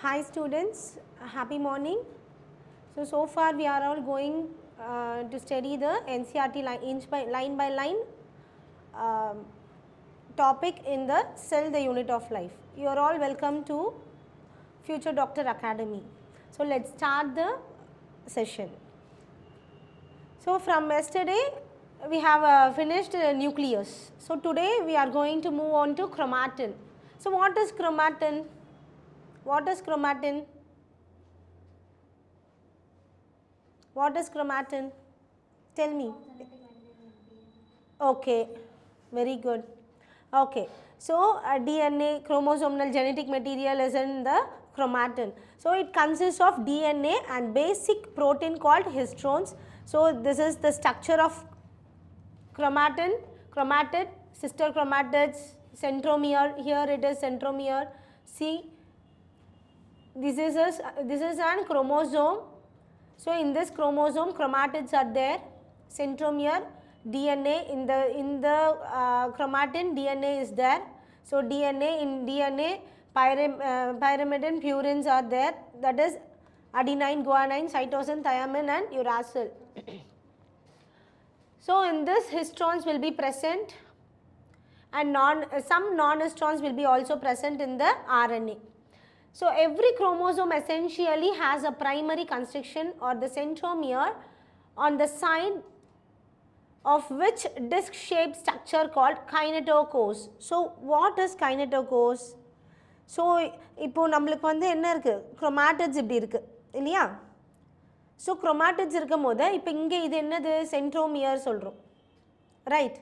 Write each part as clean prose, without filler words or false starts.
Hi students, happy morning. So far we are all going to study the NCERT line by line topic in the Cell the Unit of Life. You are all welcome to Future Doctor Academy. So let's start the session. So from yesterday we have finished nucleus. So today we are going to move on to chromatin. So what is chromatin? What is chromatin? What is chromatin? Tell me. Okay, very good. Okay, so DNA, chromosomal genetic material is in the chromatin. So it consists of DNA and basic protein called histones. So this is the structure of chromatin, chromatid, sister chromatids, centromere. Here it is centromere. See, this is an chromosome. So in this chromosome, chromatids are there. Centromere, DNA in the chromatin, DNA is there. So DNA in DNA, pyrimidine, purines are there. That is adenine, guanine, cytosine, thymine, and uracil. So in this, histones will be present, and some non-histones will be also present in the RNA. So every chromosome essentially has a primary constriction or the centromere on the side of which disc-shaped structure called kinetochore. So what is kinetochore? So இப்போ நம்மளுக்கு வந்து என்ன இருக்கு, chromatids இப்படி இருக்கு இல்லையா? So chromatids இருக்கும்போது இப்போ இங்கே இது என்னது, centromere சொல்கிறோம், right?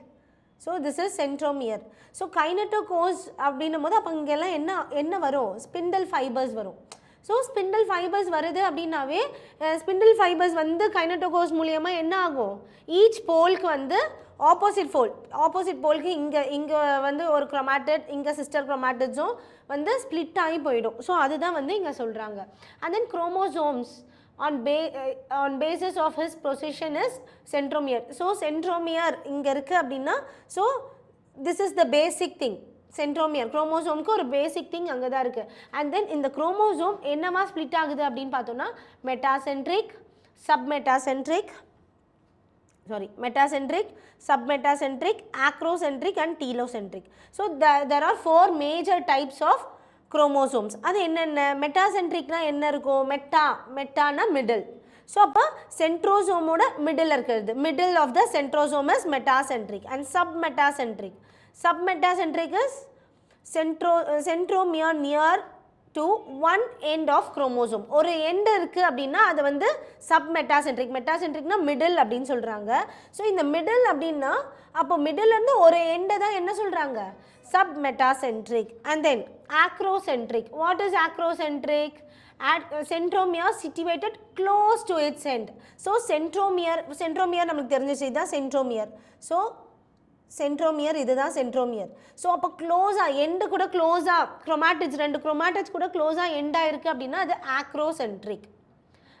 So this is centromere. So kinetochores அப்படின்னும் போது அப்போ இங்கெல்லாம் என்ன வரும், spindle fibers வரும். So spindle fibers வருது அப்படின்னாவே spindle fibers வந்து kinetochores மூலியமா என்ன ஆகும், each poleக்கு வந்து opposite poleக்கு இங்கே வந்து ஒரு chromatid, இங்கே sister chromatidsம் வந்து split ஆகி போயிடும். ஸோ அதுதான் வந்து இங்கே சொல்கிறாங்க. And then chromosomes on basis of his position is centromere. So centromere இங்கே இருக்குது அப்படின்னா, so this is the basic thing. Centromere, குரோமோசோமுக்கு ஒரு பேசிக் திங் அங்கே தான் இருக்குது. அண்ட் தென் இந்த குரோமோசோம் என்னவா ஸ்ப்ளிட் ஆகுது அப்படின்னு பார்த்தோன்னா metacentric, submetacentric, acrocentric and telocentric. So there are 4 major types of chromosomes. அது என்னென்ன, மெட்டாசென்ட்ரிக்னா என்ன இருக்கும், மெட்டானா மிடில். ஸோ அப்போ சென்ட்ரோசோமோட மிடில் இருக்கிறது, middle of the centrosome is metacentric. And submetacentric is centromere near to one end of chromosome. ஒரு end இருக்குது அப்படின்னா அது வந்து submetacentric. மெட்டாசென்ட்ரிக்னா மிடில் அப்படின்னு சொல்கிறாங்க. ஸோ இந்த மிடில் அப்படின்னா அப்போ மிடில்லேருந்து ஒரு எண்டை தான் என்ன சொல்கிறாங்க, submetacentric. And then acrocentric. What is acrocentric? Centromere situated close to its end. So centromere நமக்கு தெரிஞ்சிச்சு, இதுதான் centromere. So சென்ட்ரோமியர் இதுதான் சென்ட்ரோமியர். ஸோ அப்போ க்ளோஸாக எண்டு கூட க்ளோஸாக குரோமாட்டிட்ஸ், 2 குரோமாட்டிட்ஸ் கூட க்ளோஸாக எண்டாக இருக்குது அப்படின்னா அது acrocentric.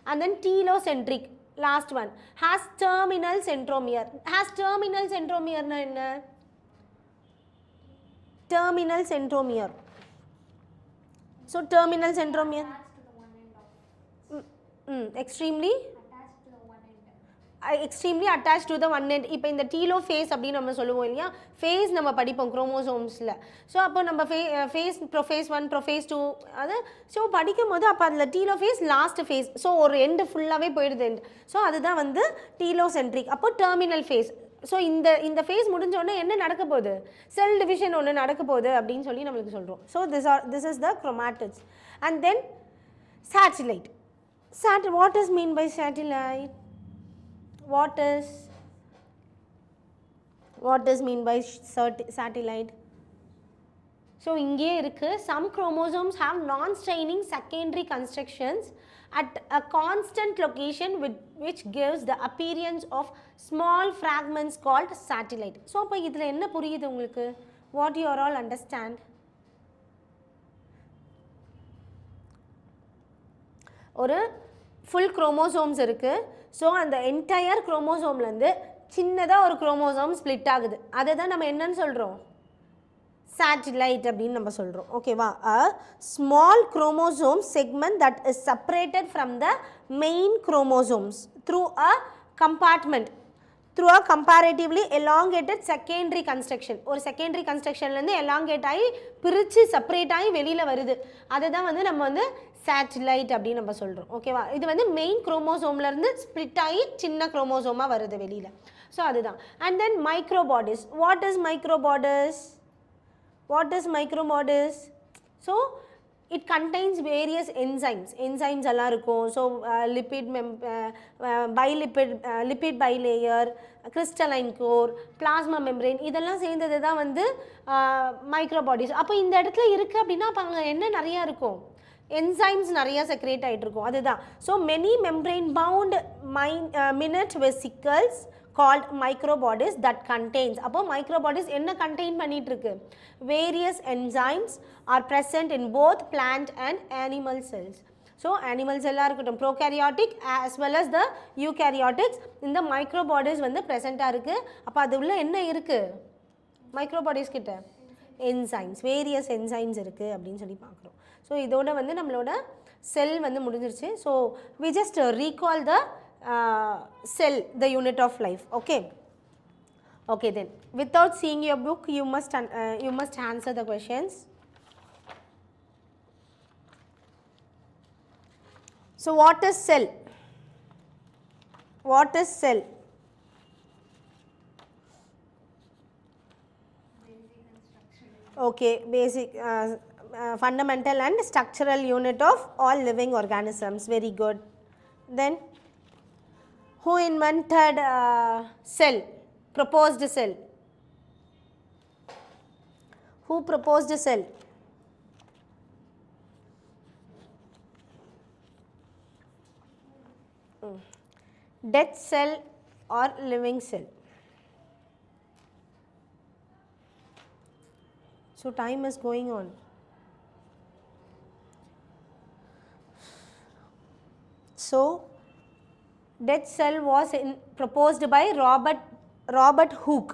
And then telocentric, last one, has terminal centromere. Terminal சென்ட்ரோமியர்னா என்ன, terminal centromere. So terminal centromere extremely attached to the one end. இப்போ இந்த டீலோ ஃபேஸ் அப்படின்னு நம்ம சொல்லுவோம் இல்லையா, ஃபேஸ் நம்ம படிப்போம் குரோமோசோம்ஸில். ஸோ அப்போ நம்ம ஃபேஸ் ப்ரோஃபேஸ் 1 ப்ரோஃபேஸ் 2 அது ஸோ படிக்கும் போது அப்போ அதில் டீலோ ஃபேஸ் லாஸ்ட் ஃபேஸ், ஸோ ஒரு எண்டு ஃபுல்லாகவே போயிடுது எண்டு. ஸோ அதுதான் வந்து டீலோசென்ட்ரிக். அப்போ டெர்மினல் ஃபேஸ். ஸோ இந்த ஃபேஸ் முடிஞ்சோடனே என்ன நடக்க போகுது, செல் டிவிஷன் ஒன்று நடக்க போகுது அப்படின்னு சொல்லி நம்மளுக்கு சொல்கிறோம். So this is the chromatids. And then satellite. What is mean by satellite? What is mean by satellite? So இங்கே இருக்கு, some chromosomes have non-straining secondary constructions at a constant location which gives the appearance of small fragments called satellite. So அப்போ இதில் என்ன புரியுது உங்களுக்கு, what you all understand? ஒரு full chromosomes இருக்குது. So அந்த என்டையர் குரோமோசோம்லேருந்து சின்னதாக ஒரு குரோமோசோம் ஸ்ப்ளிட் ஆகுது, அதை தான் நம்ம என்னன்னு சொல்கிறோம், satellite அப்படின்னு நம்ம சொல்கிறோம். ஓகேவா? a small chromosome segment that is separated from the main chromosomes through a compartment, through a comparatively elongated secondary construction. ஒரு secondary constructionலேருந்து elongate ஆகி பிரித்து செப்பரேட் ஆகி வெளியில் வருது. அதை தான் வந்து நம்ம வந்து சேட்டிலைட் அப்படின்னு நம்ம சொல்கிறோம். ஓகேவா? இது வந்து மெயின் குரோமோசோம்லேருந்து ஸ்ப்ளிட் ஆகி சின்ன குரோமோசோமாக வருது வெளியில். ஸோ அதுதான். And then microbodies. What is microbodies? What is micromodis? So it contains various enzymes. Enzymes எல்லாம் இருக்கும். So lipid bilayer, crystalline core, plasma membrane இதெல்லாம் சேர்ந்தது தான் வந்து மைக்ரோபாடிஸ். அப்போ இந்த இடத்துல இருக்குது அப்படின்னா அப்போ அங்கே என்ன நிறையா இருக்கும்? enzymes நிறையா செக்ரேட் ஆகிட்டு இருக்கும். அதுதான். So many membrane bound minute vesicles called microbodies that contains. அப்போ microbodies என்ன contain பண்ணிட்டு இருக்கு? Various enzymes are present in both plant and animal cells. So animal cell இருக்கட்டும், prokaryotic as well as the eukaryotics, இந்த microbodies வந்து present இருக்கு. அப்போ அது உள்ள என்ன இருக்கு? microbodies கிட்ட enzymes, various enzymes இருக்கு அப்படின்னு சொல்லி பார்க்குறோம். ஸோ இதோட வந்து நம்மளோட செல் வந்து முடிஞ்சிருச்சு. So we just recall the cell, the unit of life. Okay. Okay then. Without seeing your book, you must answer the questions. So what is cell? What is cell? Okay, basic, fundamental and structural unit of all living organisms. Very good. Then who invented cell? Proposed cell. Who proposed cell? Dead cell or living cell? So time is going on. So dead cell was proposed by Robert Hooke.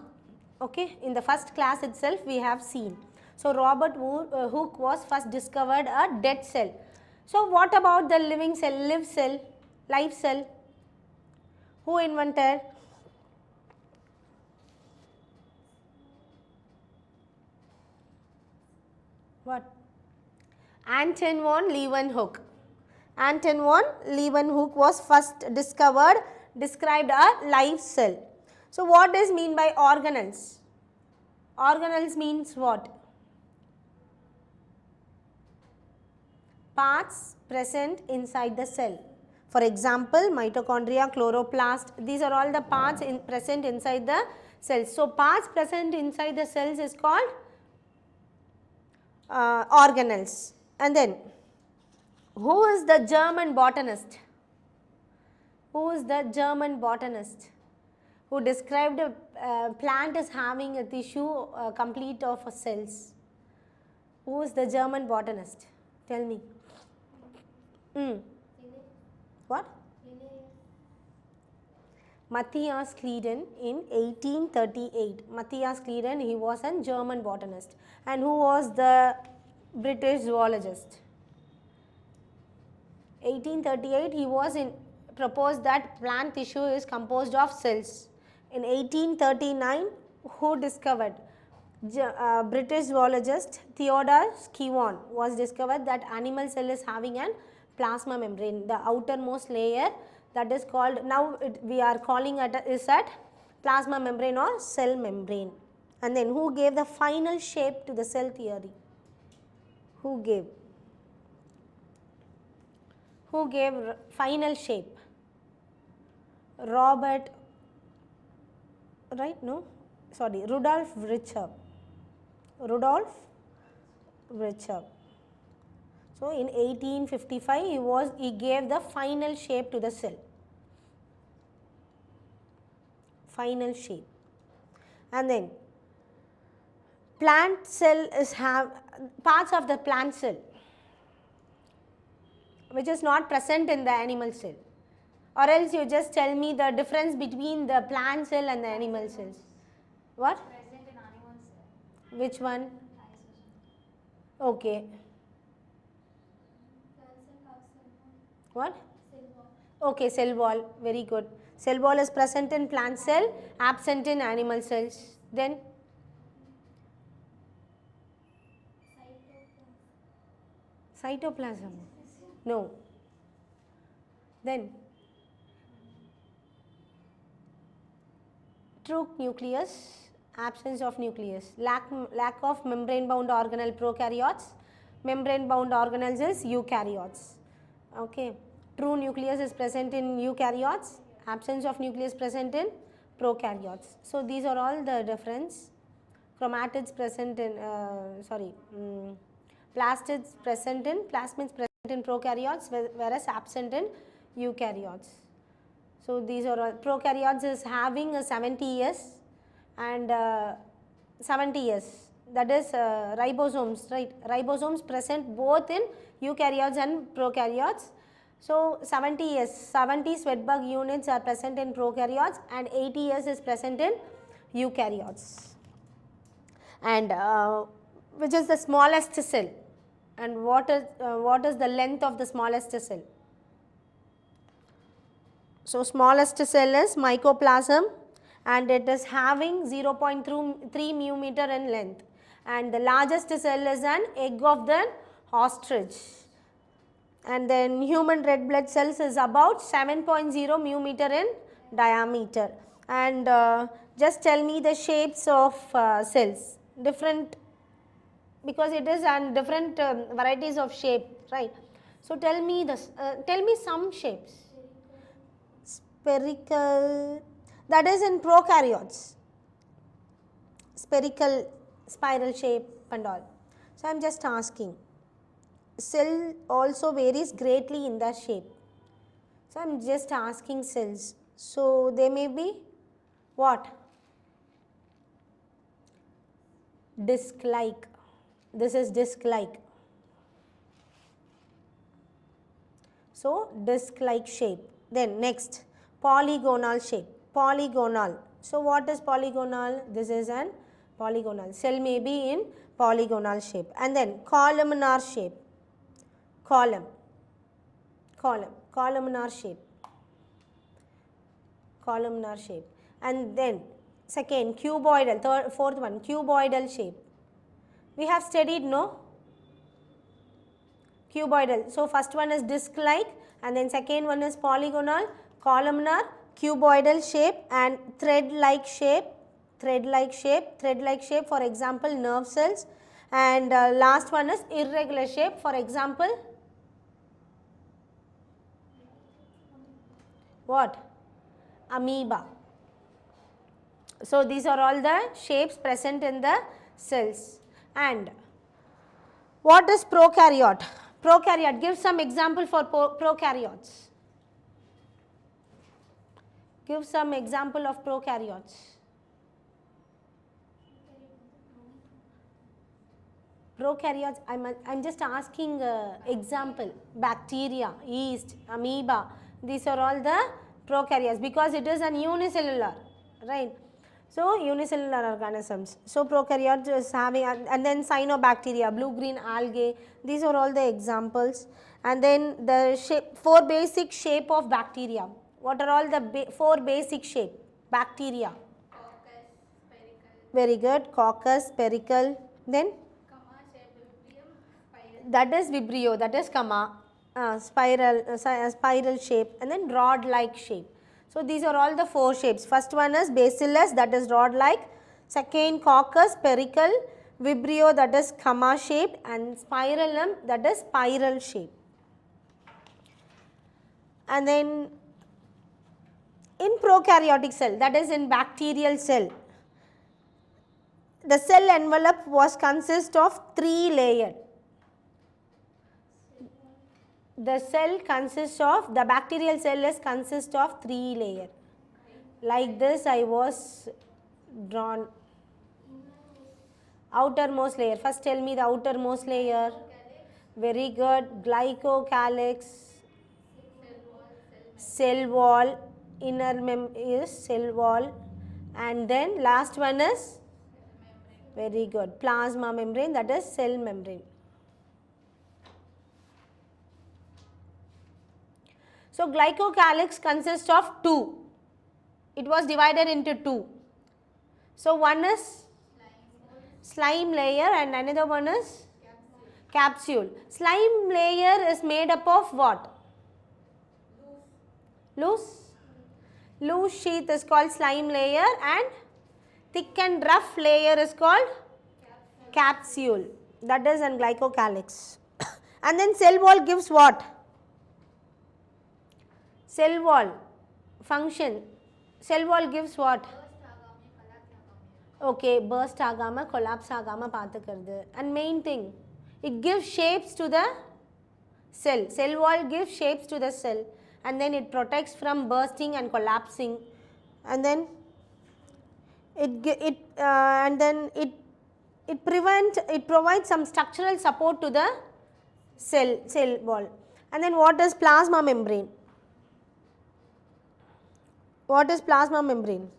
Okay, in the first class itself we have seen. So Robert Hooke was first discovered a dead cell. So what about the living cell, live cell? Who invented? What? Anton von Leeuwenhoek. Anton von Leeuwenhoek was first described a live cell. So what does mean by organelles? Organelles means what? Parts present inside the cell. For example, mitochondria, chloroplast, these are all the parts present inside the cells. So parts present inside the cells is called organelles. And then who is the German botanist? Who is the German botanist who described a plant as having a tissue complete of cells? Who is the German botanist? Tell me. What? Matthias Kleeden in 1838. Matthias Kleeden, he was a German botanist. And who was the British zoologist? 1838, he was proposed that plant tissue is composed of cells. In 1839, who discovered? British zoologist Theodore Skewan was discovered that animal cell is having an plasma membrane, the outermost layer that is called, now we are calling it is at plasma membrane or cell membrane. And then who gave the final shape to the cell theory? Who gave final shape? Rudolf Virchow. So in 1855 he gave the final shape to the cell. Final shape. And then plant cell is parts of the plant cell which is not present in the animal cell. Or else you just tell me the difference between the plant cell and the animal cells. What? Present in animal cell. Which one? Okay. What? Okay, cell wall. Very good. Cell wall is present in plant cell, absent in animal cells. Then? Cytoplasm. No. Then? True nucleus, absence of nucleus. Lack of membrane-bound organelle prokaryotes. Membrane-bound organelles is eukaryotes. Okay. True nucleus is present in eukaryotes. Absence of nucleus present in prokaryotes. So these are all the difference. Chromatids present in, plastids present in prokaryotes, whereas absent in eukaryotes. So these are all, prokaryotes is having a 70 years and 70 years, that is ribosomes, right? Ribosomes present both in eukaryotes and prokaryotes. So 70 years, 70 Svedberg units are present in prokaryotes and 80 years is present in eukaryotes. And which is the smallest cell, and what is the length of the smallest cell? So smallest cell is mycoplasm and it is having 0.3 μm in length, and the largest cell is an egg of the ostrich, and then human red blood cells is about 7.0 μm in diameter. And just tell me the shapes of cells, different, because it is and different varieties of shape, right? So tell me this, tell me some shapes. Spherical, that is in prokaryotes, spherical, spiral shape and all. So I am just asking, cell also varies greatly in the shape. So I am just asking cells. So they may be what? Disc-like. This is disc-like. So disc-like shape. Then next, polygonal shape. Polygonal. So what is polygonal? This is an polygonal. Cell may be in polygonal shape. And then columnar shape. Columnar shape. Columnar shape. And then second, cuboidal, fourth one, cuboidal shape. We have studied, no? Cuboidal. So first one is disc-like, and then second one is polygonal, columnar, cuboidal shape, and thread-like shape. Thread-like shape, for example, nerve cells. And last one is irregular shape, for example, what? Amoeba. So these are all the shapes present in the cells. And what is prokaryote? Prokaryote, give some example for prokaryotes. Give some example of prokaryotes. Prokaryotes, I'm just asking example. Bacteria, yeast, amoeba, these are all the prokaryotes because it is an unicellular, right? So unicellular organisms. So prokaryote is having, and then cyanobacteria, blue-green algae, these are all the examples. And then the shape, 4 basic shape of bacteria. What are all the 4 basic shape? Bacteria. Coccus, spherical. Very good. Coccus, spherical. Then? Comma shape, vibrium, spiral. That is vibrio, that is comma. Spiral shape, and then rod-like shape. So these are all the 4 shapes. First one is bacillus, that is rod-like. Second, coccus, spherical. Vibrio, that is comma shaped, and spiralum, that is spiral shape. And then in prokaryotic cell, that is in bacterial cell, the cell envelope was consist of 3 layers. The cell consists of, the bacterial cell is consist of 3 layers. Like this I was drawn. Outermost layer. First tell me the outermost layer. Very good. Glycocalyx. Cell wall. Inner is cell wall. And then last one is? Very good. Plasma membrane, that is cell membrane. So glycocalyx consists of two. It was divided into two. So one is slime layer and another one is capsule. Slime layer is made up of what? Loose? Loose sheath is called slime layer and thick and rough layer is called capsule. That is in glycocalyx. And then cell wall gives what? Cell wall function. Cell wall gives what? Okay, burst agama, collapse agama paathukkirudhu. And main thing, it gives shapes to the cell. Cell wall gives shapes to the cell, and then it protects from bursting and collapsing, and then it provides some structural support to the cell wall. And then what is plasma membrane? What is plasma membrane?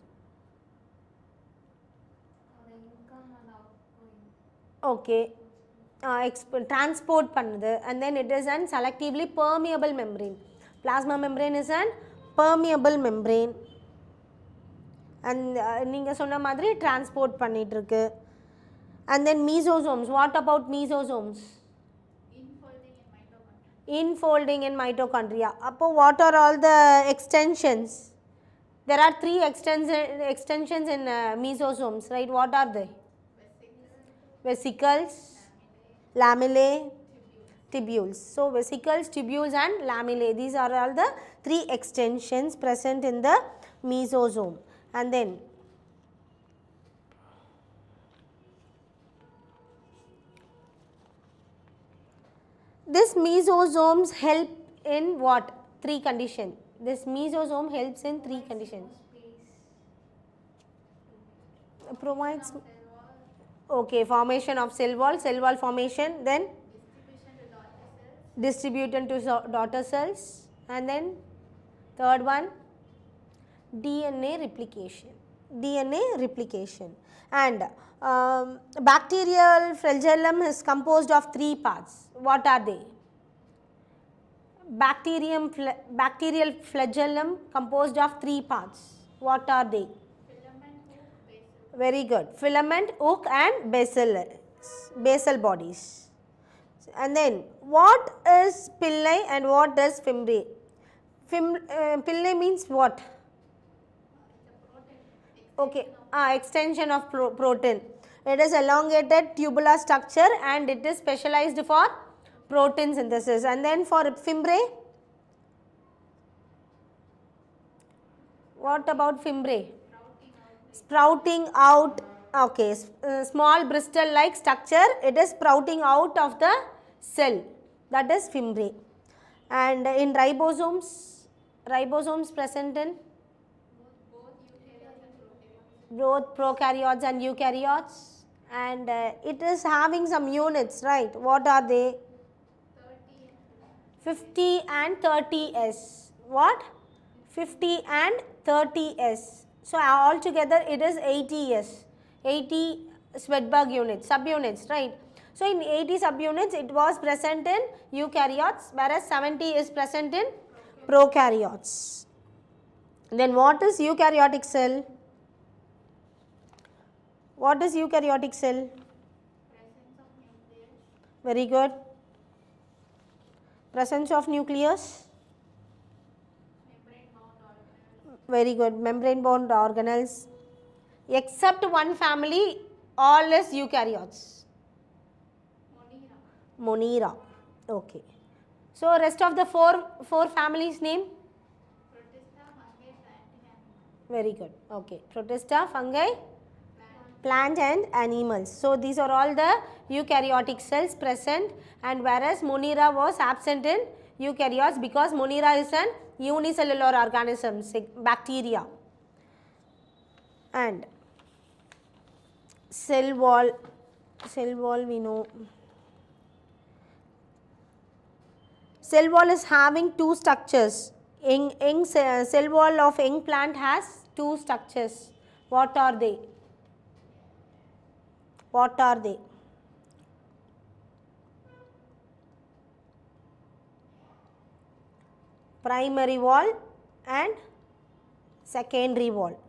Okay, transport பண்ணுது, and then it is an selectively permeable membrane. Plasma membrane is an permeable membrane, and நீங்க சொன்ன மாதிரி transport பண்ணிட்டு இருக்கு. And then mesosomes. What about mesosomes? Infolding in mitochondria. Appo what are all the extensions? There are three extensions in mesosomes, right? What are they? Vesicles, lamellae, tubules. So vesicles, tubules and lamellae, these are all the three extensions present in the mesosome. And then this mesosomes help in what? Three conditions. This mesosome helps in three conditions. Provides, okay, formation of cell wall formation, then distribution to daughter cells, and then third one, DNA replication. And bacterial flagellum is composed of three parts. What are they? Bacterial flagellum composed of three parts. What are they? Very good. Filament, hook and basal bodies. And then what is pili and what is fimbriae? Pili means what? Okay, extension of protein. It is elongated tubular structure and it is specialized for protein synthesis. And then for fimbriae, what about fimbriae? Sprouting out, okay, small bristle like structure, it is sprouting out of the cell, that is fimbriae. And in ribosomes present in both prokaryotes and eukaryotes, and it is having some units, right? What are they? 50 and 30S. What? 50 and 30S. So altogether it is 80S. 80 Swedberg units, subunits, right? So in 80 subunits it was present in eukaryotes, whereas 70 is present in prokaryotes. Then what is eukaryotic cell? What is eukaryotic cell? Very good. Presence of nucleus? Very good. Membrane bound organelles. Except one family, all is eukaryotes. Monera. Okay. So rest of the four families name? Very good. Okay. Protista, fungi, plant and animals. So these are all the eukaryotic cells present, and whereas Monera was absent in eukaryotes because Monera is an unicellular organism, bacteria. And cell wall we know. Cell wall is having two structures. Cell wall of young plant has two structures. What are they? What are they? primary wall and secondary wall.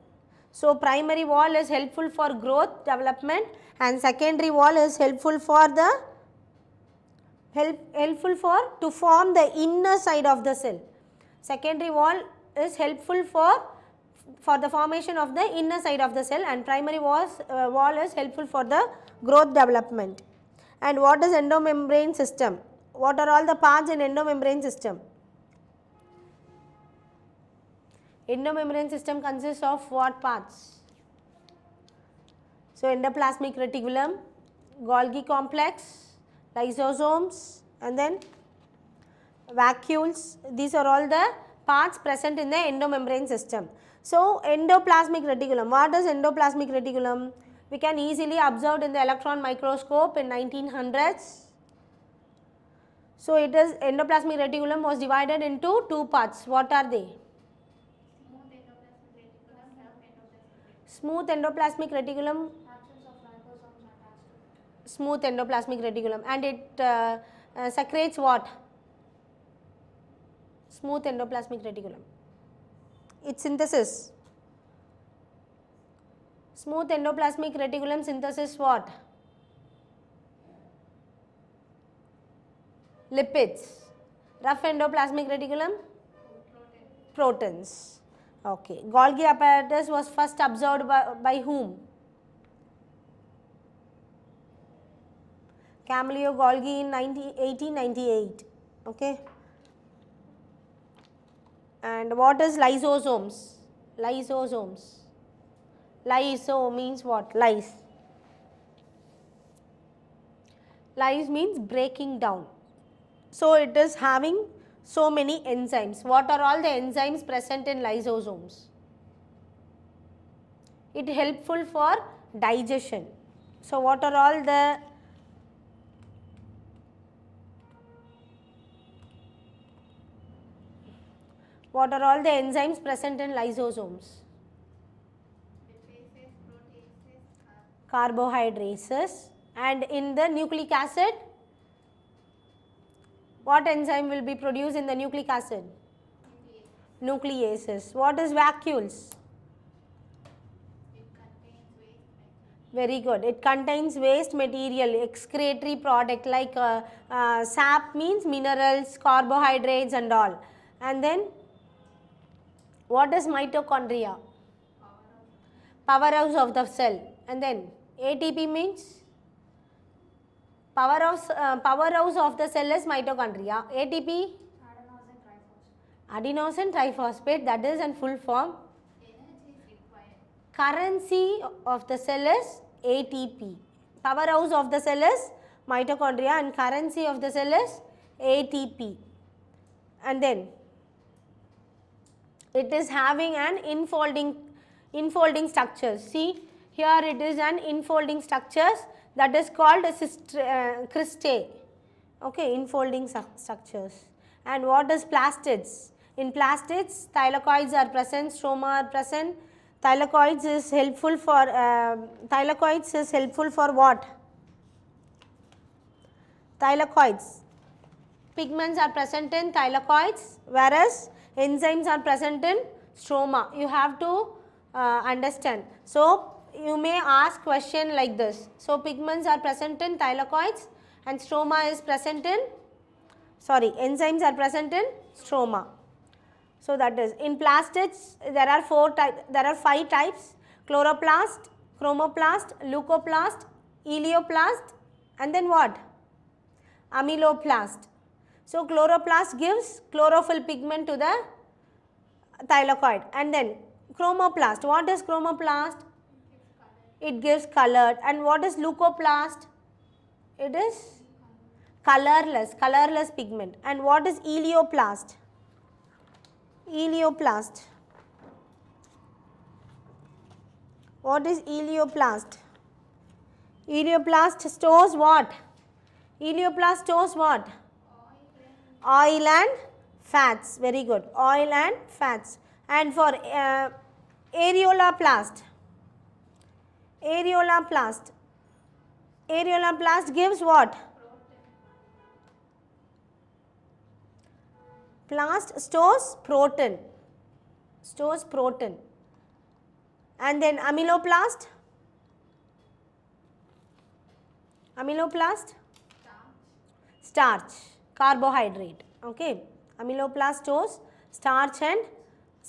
So primary wall is helpful for growth development and secondary wall is helpful for the to form the inner side of the cell. Secondary wall is helpful for the formation of the inner side of the cell and primary wall is helpful for the growth development. And what is endomembrane system? What are all the parts in endomembrane system? Endomembrane system consists of what parts? So endoplasmic reticulum, Golgi complex, lysosomes and then vacuoles. These are all the parts present in the endomembrane system. So endoplasmic reticulum. What is endoplasmic reticulum? We can easily observe in the electron microscope in 1900s. So it is endoplasmic reticulum was divided into two parts. What are they? Smooth endoplasmic reticulum, Smooth endoplasmic reticulum and it secretes what? Smooth endoplasmic reticulum. Its synthesis. Smooth endoplasmic reticulum synthesis what? Lipids. Rough endoplasmic reticulum? Proteins. Okay. Golgi apparatus was first observed by whom? Camillo Golgi in 1898. Okay. And what is lysosomes? Lysosomes. Lyso means what? Lyse. Lyse means breaking down. So it is having so many enzymes. What are all the enzymes present in lysosomes? It is helpful for digestion. So what are all the enzymes present in lysosomes? Carbohydrates. And in the nucleic acid, what enzyme will be produced in the nucleic acid? Nucleases. What is vacuoles? Very good. It contains waste material, excretory product like sap means minerals, carbohydrates and all. And then what is mitochondria? Powerhouse of the cell. And then ATP means powerhouse of the cell is mitochondria. ATP? Adenosine triphosphate, that is in full form. Currency of the cell is ATP. Powerhouse of the cell is mitochondria and currency of the cell is ATP. And then it is having an infolding structure. See, here it is an infolding structures that is called cristae. Okay, infolding structures. And what is plastids? In plastids, thylakoids are present, stroma are present. Thylakoids is helpful for what? Thylakoids. Pigments are present in thylakoids, whereas enzymes are present in stroma. You have to understand. So you may ask question like this. So pigments are present in thylakoids and stroma is present in, enzymes are present in stroma. So that is, in plastids there are 5 types: chloroplast, chromoplast, leucoplast, elioplast and then what? Amyloplast. So chloroplast gives chlorophyll pigment to the thylakoid. And then chromoplast. What is chromoplast? It gives color. And what is leucoplast? It is colorless pigment. And what is elioplast? Elioplast. What is elioplast? Elioplast stores what? Elioplast stores what? Oil and fats. Very good. Oil and fats. And for areolaplast. Areolaplast gives what? Plast stores protein. Stores protein. And then amyloplast. Amyloplast. Starch. Carbohydrate. Okay. Amyloplast stores starch and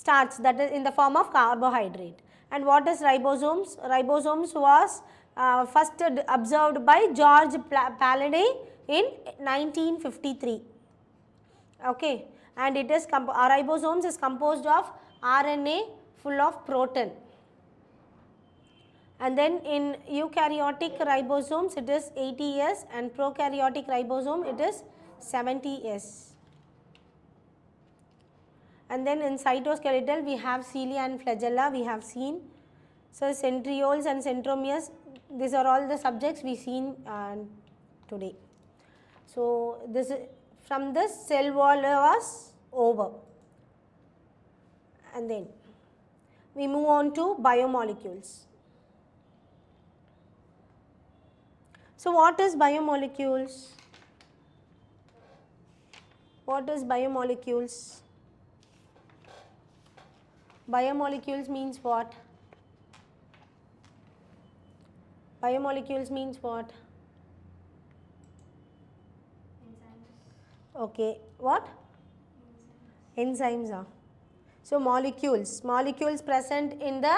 starch, that is in the form of carbohydrate. And what is ribosomes? Ribosomes was first observed by George Palade in 1953. Okay. And it is ribosomes is composed of RNA full of protein. And then in eukaryotic ribosomes it is 80S, and prokaryotic ribosome it is 70S. And then in cytoskeletal we have cilia and flagella, we have seen. So centrioles and centromeres, these are all the subjects we seen today. So this from this cell wall was over. And then we move on to biomolecules. So what is biomolecules? What is biomolecules? Biomolecules means what? Biomolecules means what? Enzymes. Okay, what? Enzymes. So molecules present in the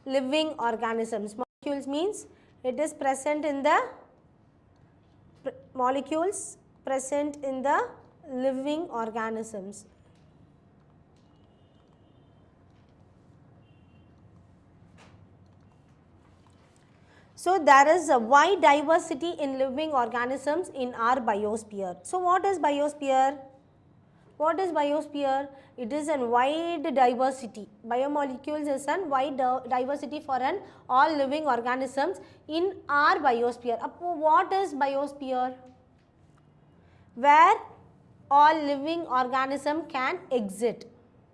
living organisms. Molecules means it is present in the molecules present in the living organisms. So there is a wide diversity in living organisms in our biosphere. So what is biosphere? What is biosphere? It is a wide diversity. Biomolecules is a wide diversity for all living organisms in our biosphere. What is biosphere? Where all living organism can exist.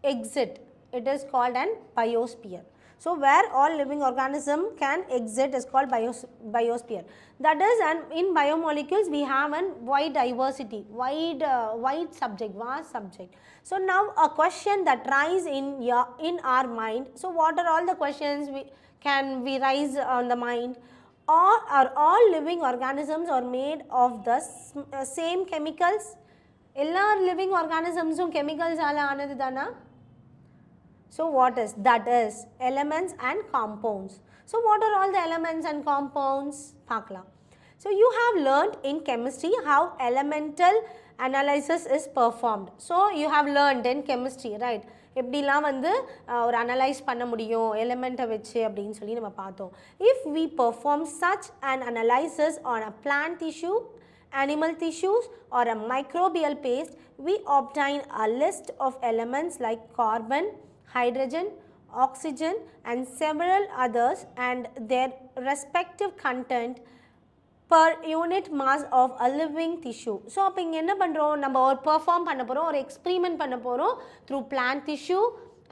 It is called an biosphere. So where all living organism can exist is called biosphere. That is, and in biomolecules we have a wide diversity, wide subject, vast subject. So now a question that rise in our mind. So what are all the questions we raise on the mind? Or are all living organisms are made of the same chemicals? All living organisms chemicals ala anadu dana? So what is that? Is elements and compounds. So what are all the elements and compounds? Pakla. So you have learned in chemistry how elemental analysis is performed. So you have learned in chemistry, right? எப்படிலாம் வந்து ஒரு analyse பண்ண முடியும் எலிமெண்ட்டை வச்சு அப்படின்னு சொல்லி நம்ம பார்த்தோம். If we perform such an analysis on a plant tissue, animal tissues or a microbial paste, we obtain a list of elements like carbon, hydrogen, oxygen and several others and their respective content per unit mass of a living tissue. So அப்போ இங்கே என்ன பண்ணுறோம், நம்ம ஒரு perform பண்ண போகிறோம், ஒரு experiment பண்ண போகிறோம் through plant tissue,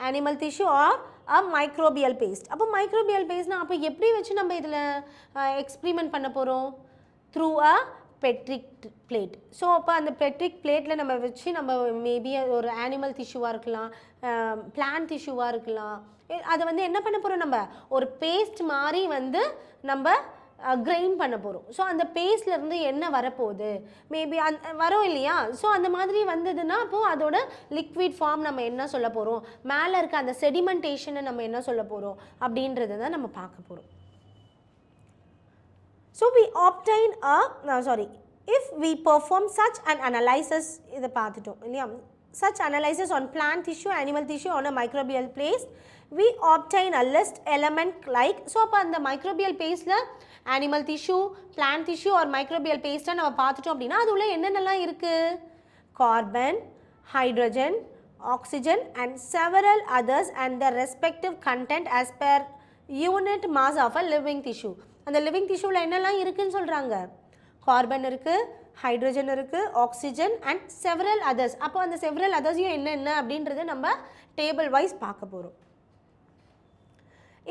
animal tissue or a microbial paste. அப்போ microbial paste அப்போ எப்படி வச்சு நம்ம இதில் எக்ஸ்பிரிமெண்ட் பண்ண போகிறோம்? Through a petri plate. So அப்போ அந்த பெட்ரிக் பிளேட்டில் நம்ம வச்சு நம்ம மேபி ஒரு ஆனிமல் டிஷ்யூவாக இருக்கலாம், பிளான்ட் டிஷ்யூவாக இருக்கலாம், அதை வந்து என்ன பண்ண போகிறோம், நம்ம ஒரு பேஸ்ட் மாதிரி வந்து நம்ம கிரைண்ட் பண்ண போகிறோம். ஸோ அந்த பேஸ்ட்லேருந்து என்ன வரப்போகுது, மேபி வரோம் இல்லையா? ஸோ அந்த மாதிரி வந்ததுன்னா அப்போது அதோட லிக்விட் ஃபார்ம் நம்ம என்ன சொல்ல போகிறோம், மேலே இருக்க அந்த செடிமெண்டேஷனை நம்ம என்ன சொல்ல போகிறோம் அப்படின்றத தான் நம்ம பார்க்க போகிறோம். So we obtain if we perform such an analysis, இதை பார்த்துட்டோம் இல்லையா? Such analysis on plant tissue, animal tissue on a microbial paste, we obtain a list element like, so அப்போ அந்த microbial pasteல animal tissue, plant tissue or microbial paste நம்ம பார்த்துட்டோம் அப்படின்னா அது உள்ள என்னென்னலாம் இருக்குது, carbon, hydrogen, oxygen and several others and their respective content as per unit mass of a living tissue. அந்த லிவிங் டிஷ்யூவில் என்னெல்லாம் இருக்குதுன்னு சொல்கிறாங்க, கார்பன் இருக்குது, ஹைட்ரஜன் இருக்குது, ஆக்சிஜன் அண்ட் செவரல் அதர்ஸ். அப்போ அந்த செவரல் அதர்ஸையும் என்னென்ன அப்படின்றத நம்ம டேபிள் வைஸ் பார்க்க போகிறோம்.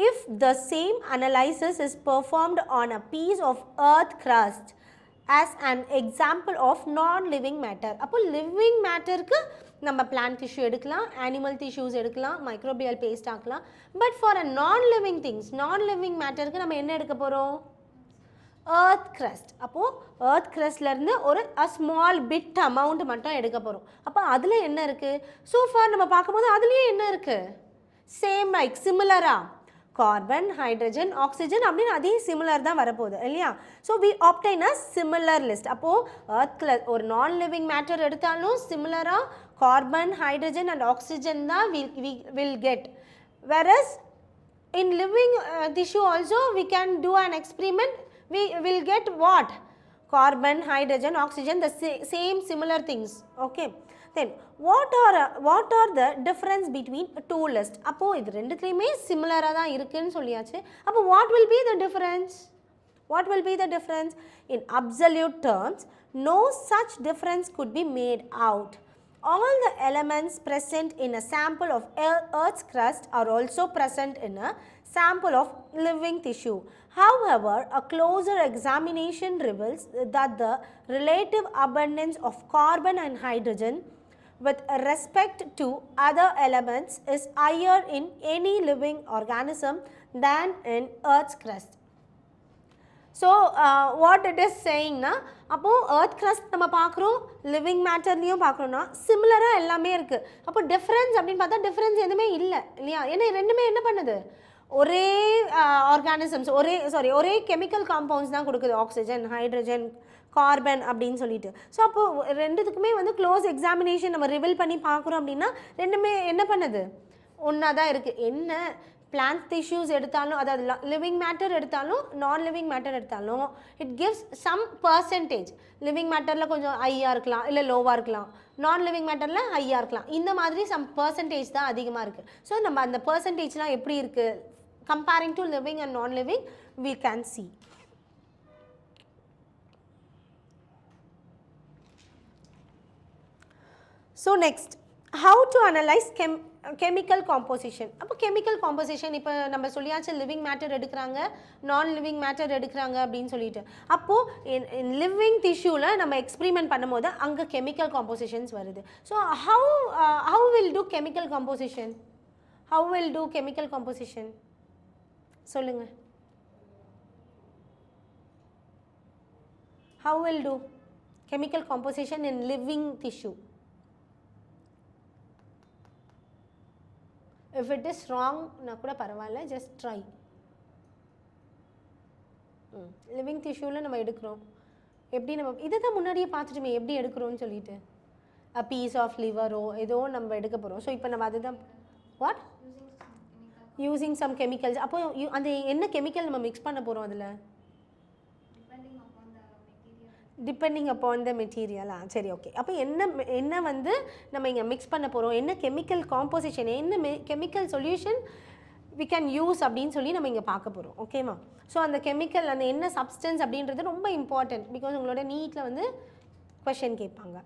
If the same analysis is performed on a piece of earth crust as an example of non-living matter, அப்போ லிவிங் மேட்டருக்கு நம்ம plant tissue எடுக்கலாம், animal tissues எடுக்கலாம், microbial paste ஆக்கலாம். But for a non-living things, non-living matterக்கு நம்ம என்ன எடுக்க போகிறோம்? earth crust. அப்போ earth crustல இருந்து ஒரு a small bit amount மட்டும் எடுக்க போகிறோம். அப்போ அதில் என்ன இருக்குது? So far நம்ம பார்க்கும்போது அதுலேயே என்ன இருக்குது? Same like similar-ஆ கார்பன், ஹைட்ரஜன், ஆக்சிஜன் அப்படின்னு அதே சிமிலர் தான் வரப்போகுது இல்லையா? So we obtain a similar list. அப்போது எர்த்தில் ஒரு நான் லிவிங் மேட்டர் எடுத்தாலும் சிமிலராக கார்பன், ஹைட்ரஜன் அண்ட் ஆக்சிஜன் தான் will get. Versus in living tissue also we can do an experiment, we will get what? Carbon, hydrogen, oxygen, the same similar things. Okay. Then what are the difference between two lists? அப்போ இது ரெண்டுத்துலயுமே சிமிலரா தான் இருக்குன்னு சொல்லியாச்சு. அப்போ what will be the difference? What will be the difference? In absolute terms, no such difference could be made out. All the elements present in a sample of Earth's crust are also present in a sample of living tissue. However, a closer examination reveals that the relative abundance of carbon and hydrogen with respect to other elements is higher in any living organism than in Earth's crust. So, what it is saying na, அப்போ earth crust நம்ம பார்க்குறோம், living மேட்டர்லேயும் பார்க்குறோன்னா சிமிலராக எல்லாமே இருக்குது. அப்போ difference அப்படின்னு பார்த்தா difference எதுவுமே இல்லை இல்லையா? ஏன்னா ரெண்டுமே என்ன பண்ணுது? ஒரே ஆர்கானிசம்ஸ், ஒரே கெமிக்கல் காம்பவுண்ட்ஸ் தான் கொடுக்குது. ஆக்சிஜன், ஹைட்ரஜன், கார்பன் அப்படின்னு சொல்லிட்டு. ஸோ அப்போது ரெண்டுத்துக்குமே வந்து க்ளோஸ் எக்ஸாமினேஷன் நம்ம ரிவீல் பண்ணி பார்க்குறோம் அப்படின்னா ரெண்டுமே என்ன பண்ணுது? ஒன்றா தான் இருக்குது. என்ன பிளான்ட் டிஷ்யூஸ் எடுத்தாலும், அதாவது லிவிங் மேட்டர் எடுத்தாலும், நான் லிவிங் மேட்டர் எடுத்தாலும், it gives some percentage. Living மேட்டரில் கொஞ்சம் ஹையாக இருக்கலாம், இல்லை லோவாக இருக்கலாம். நான் லிவிங் மேட்டரில் ஹையாக இருக்கலாம். இந்த மாதிரி சம் பர்சன்டேஜ் தான் அதிகமாக இருக்குது. ஸோ நம்ம அந்த பர்சன்டேஜ்லாம் எப்படி இருக்குது கம்பேரிங் டு லிவிங் அண்ட் நான் living we can see. So next, how to analyze chemical composition. அப்போ chemical composition இப்போ நம்ம சொல்லியாச்சு லிவிங் மேட்டர் எடுக்கிறாங்க, நான் லிவிங் மேட்டர் எடுக்கிறாங்க அப்படின்னு சொல்லிட்டு. அப்போது லிவிங் டிஷ்யூவில் நம்ம எக்ஸ்பிரிமெண்ட் பண்ணும்போது அங்கே கெமிக்கல் காம்போசிஷன்ஸ் வருது. So how will do chemical composition? How will do chemical composition? சொல்லுங்க. How will do chemical composition in living tissue? If it is wrong, na kuda paravalla, just try. Living tissue la nama edukrom. Eppadi nama idha munnadiye paathutume eppadi edukromnu sollite. A piece of liver o edho nama edukka porom. So ipo nama adha what? Using some chemicals. அப்போ அந்த என்ன chemical நம்ம mix பண்ண போகிறோம் அதில்? Depending upon the மெட்டீரியலா? சரி, okay. அப்போ என்ன வந்து நம்ம இங்கே மிக்ஸ் பண்ண போகிறோம், என்ன கெமிக்கல் காம்போசிஷன், என்ன chemical solution we can use அப்படின்னு சொல்லி நம்ம இங்கே பார்க்க போகிறோம். ஓகேவா? ஸோ அந்த கெமிக்கல், அந்த என்ன சப்ஸ்டன்ஸ் அப்படின்றது ரொம்ப இம்பார்ட்டன்ட். பிகாஸ் உங்களோட நீட்டில் வந்து கொஷின் கேட்பாங்க.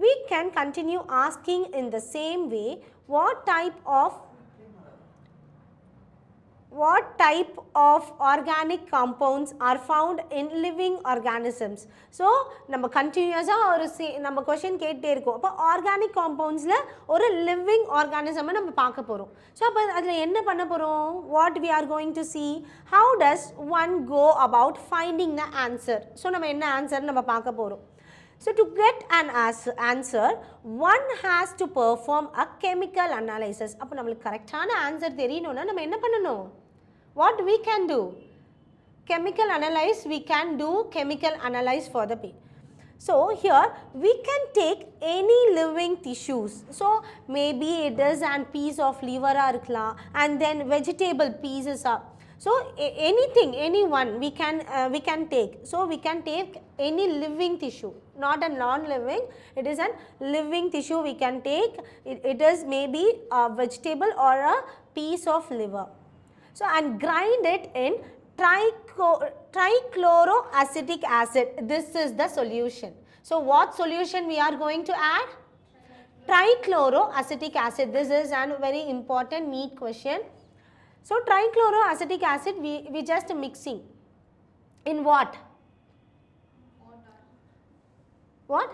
We can continue asking in the same way what type of organic compounds are found in living organisms. So நம்ம கண்டினியூஸாக நம்ம கொஷின் கேட்டே இருக்கோம். அப்போ ஆர்கானிக் காம்பவுண்ட்ஸில் ஒரு லிவிங் ஆர்கானிசமை நம்ம பார்க்க போகிறோம். ஸோ அப்போ அதில் என்ன பண்ண போகிறோம்? What we are going to see, how does one go about finding the answer. So நம்ம என்ன ஆன்சர் நம்ம பார்க்க போகிறோம். So to get an answer, one has to perform a chemical analysis. அப்போ நம்மளுக்கு கரெக்டான ஆன்சர் தெரியணும்னா நம்ம என்ன பண்ணணும்? What we can do? Chemical analyze, we can do chemical analyze for the pain. So here we can take any living tissues. So maybe it is a piece of liver and then vegetable pieces are. So anything, anyone we can take. So we can take any living tissue, not a non-living. It is a living tissue we can take. It is maybe a vegetable or a piece of liver. So and grind it in trichloroacetic acid. This is the solution. So what solution we are going to add? Trichloroacetic acid. This is a very important NEET question. So trichloroacetic acid we just mixing in what? What?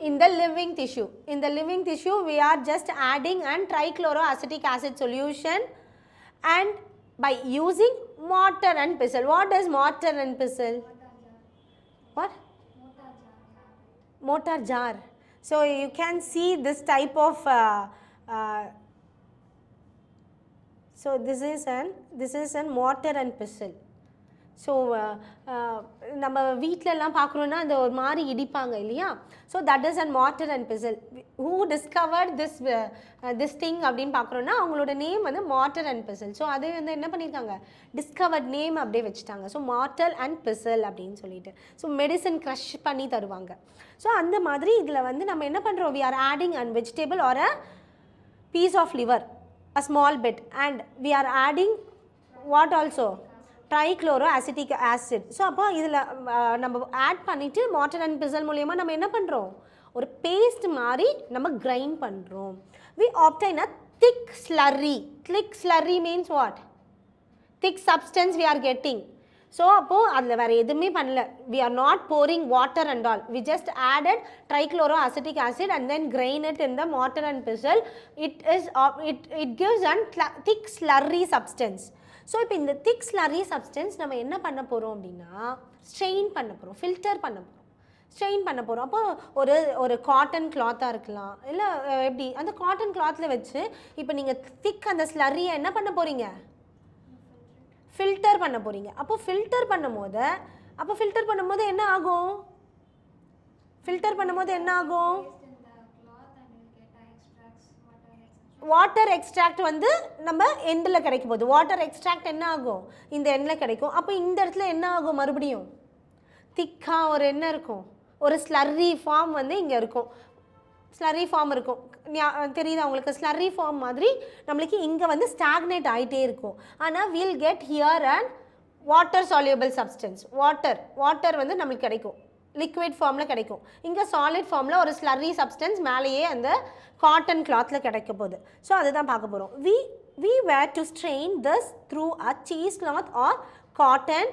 In the living tissue. In the living tissue, we are just adding an trichloroacetic acid solution and by using mortar and pestle. What is mortar and pestle? What? Mortar jar. So you can see this type of so this is an mortar and pestle. So நம்ம வீட்டிலலாம் பார்க்குறோன்னா அந்த ஒரு மாதிரி இடிப்பாங்க இல்லையா. So that is and mortar and Bessel. Who discovered this thing அப்படின்னு பார்க்குறோன்னா அவங்களோட name வந்து mortar and Bessel. So அது வந்து என்ன பண்ணியிருக்காங்க, டிஸ்கவர்ட் நேம் அப்படியே வச்சுட்டாங்க. ஸோ மார்டர் அண்ட் பெசல் அப்படின்னு சொல்லிட்டு. ஸோ மெடிசன் க்ரஷ் பண்ணி தருவாங்க. ஸோ அந்த மாதிரி இதில் வந்து நம்ம என்ன பண்ணுறோம், we are adding and vegetable or a piece of liver, a small bit, and we are adding what also trichloroacetic acid. So அப்போ இதில் நம்ம ஆட் பண்ணிவிட்டு மார்டர் அண்ட் பெசல் மூலயமா நம்ம என்ன பண்ணுறோம், ஒரு பேஸ்ட் மாதிரி நம்ம கிரைண்ட் பண்ணுறோம். We obtain a thick slurry. Thick slurry means what? Thick substance we are getting. So அப்போது அதில் வேறு எதுவுமே பண்ணல. We are not pouring water and all. We just added trichloroacetic acid and then grind it in the mortar and pestle. It gives a thick slurry substance. So இப்போ இந்த திக் slurry substance நம்ம என்ன பண்ண போகிறோம் அப்படின்னா ஸ்ட்ரெயின் பண்ண போகிறோம், filter பண்ண போகிறோம், ஸ்ட்ரெயின் பண்ண போகிறோம். அப்போ ஒரு காட்டன் கிளாத்தாக இருக்கலாம், இல்லை எப்படி அந்த காட்டன் கிளாத்தில் வச்சு இப்போ நீங்கள் திக் அந்த ஸ்லரியை என்ன பண்ண போகிறீங்க, ஃபில்டர் பண்ண போகிறீங்க. அப்போ ஃபில்டர் பண்ணும்போது என்ன ஆகும், வாட்டர் எக்ஸ்ட்ராக்ட் வந்து நம்ம எண்டில் கிடைக்கும் போது வாட்டர் எக்ஸ்ட்ராக்ட் என்ன ஆகும், இந்த எண்டில் கிடைக்கும். அப்போ இந்த இடத்துல என்ன ஆகும், மறுபடியும் திக்காக ஒரு என்ன இருக்கும், ஒரு ஸ்லர்ரி ஃபார்ம் வந்து இங்கே இருக்கும், ஸ்லர்ரி ஃபார்ம் இருக்கும். தெரியுதா உங்களுக்கு, ஸ்லர்ரி ஃபார்ம் மாதிரி நம்மளுக்கு இங்கே வந்து ஸ்டாக்னேட் ஆகிட்டே இருக்கும். ஆனால் we'll get here and water soluble substance. Water வந்து நம்மளுக்கு கிடைக்கும், லிக்விட் ஃபார்மில் கிடைக்கும். இங்கே சாலிட் ஃபார்மில் ஒரு ஸ்லர்ரி சப்ஸ்டன்ஸ் மேலேயே அந்த காட்டன் கிளாத்தில் கிடைக்க போகுது. ஸோ அதுதான் பார்க்க போகிறோம். we were to strain this through a cheesecloth or cotton.